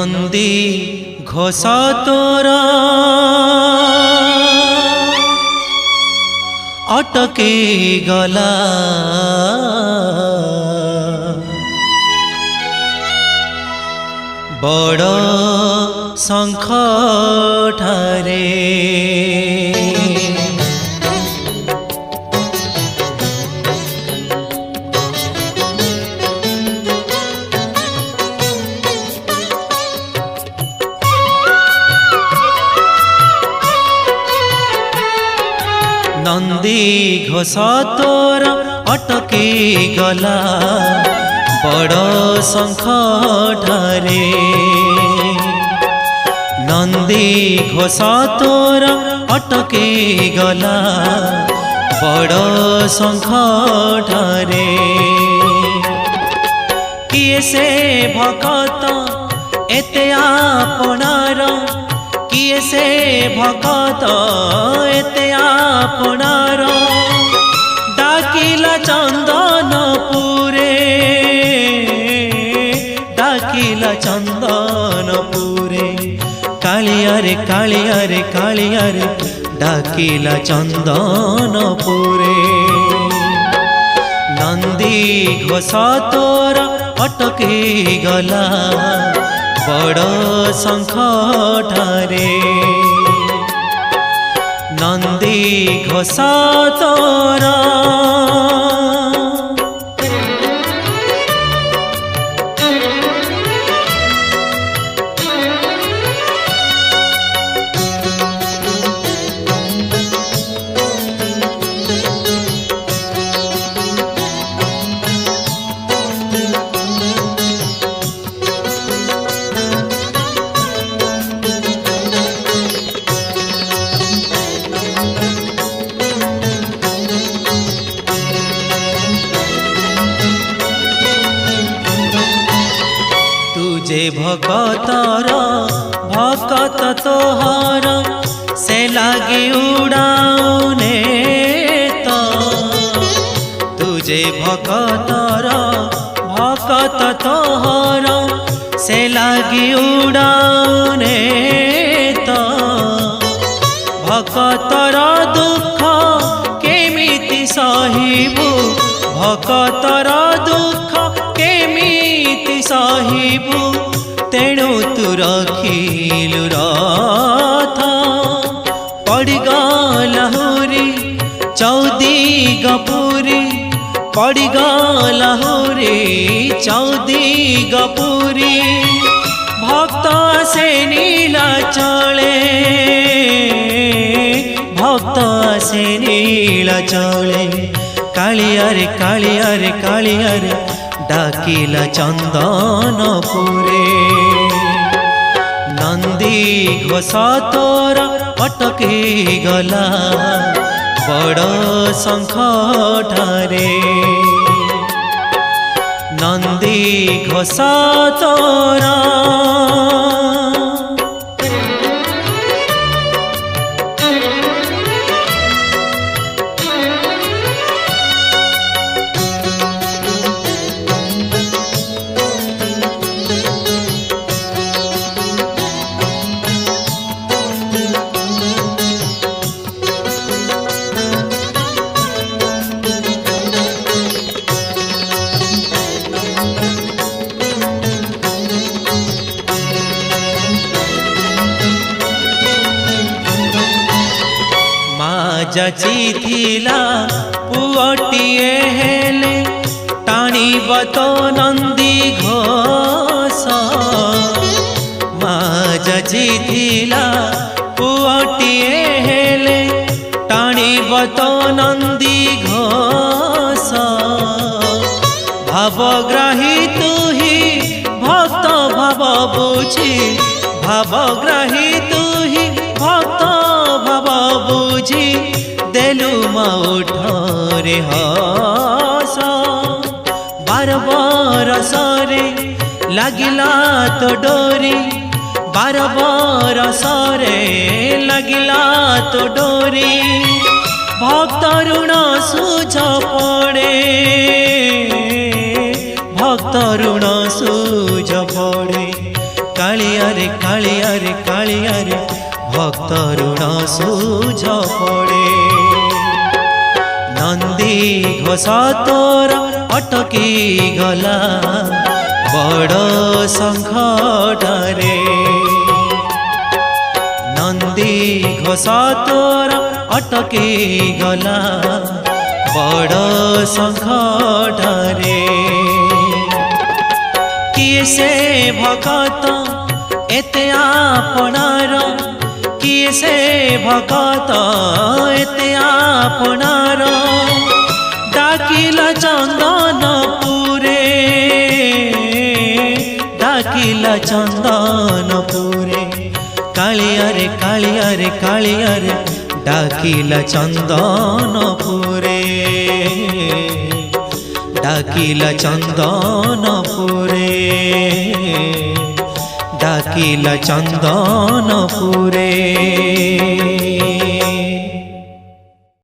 नंदी घोषा तोरा अटके गला बड़ शंख ठारे नंदी घोषा तोर अटके गला बड़ शंख ठारे नंदी घोषा तोर अटके गला बड़ शंख ठारे किए से भक्त एते आपणार किए से भक्त एते आपणार डाकिला चंदनपुरे डाकिला चंदनपुरे कालियारे कालियारे कालियारे डाकिला चंदनपुरे नंदी घोषा तोर अटके गला बड़ शंख ठारे नंदी घोषा तोरा तुझे भकतर भकत तोहर से लागे उड़ाने तो तुझे भकतर भकत तोहर से लागे उड़ाने तो भकतर दुख केमिति सहिबु भकतर दुख केमिति सहिबु तेणु तू रखिलु रथ पड़गला हुरी चौदिगपुरी पड़गला हुरी चौदिगपुरी भक्त से नीला चले भक्त से नीला चले कालियारे कालियारे कालियारे डाकिला चंदनपुरे नंदी घोषा तोर अटके गला बड़ शंख ठारे नंदी घोषा तोरा जचिथिला पुअटिए हेले टाणीब तो नंदी घोष माँ जचिथिला पुअटिए हेले टाणीब तो नंदी घोष भावग्राही तू ही भक्त भाव बुझी भावग्राही तू ही भक्त भाव बुझी देलु मौठरे हस बार बरसरे लागिला तो डोरी बार बरसरे लागिला तो डोरी भक्त ऋण सुझ पड़े भक्त ऋण सुझ पड़े कालिया रे कालिया रे कालिया रे भक्त ऋण सूझ पड़े नंदी घोष तोर अटकी गला बड़ संकटरे नंदी घोष तोर अटकी गला बड़ संकटरे किए से भगत एते आपनार किए से भगत एते आपनार डाकिला चंदनपुरे डाकिला चंदनपुरे कालिया रे कालिया रे कालिया रे डाकिला चंदनपुरे डाकिला चंदनपुरे डाकिला चंदनपुरे।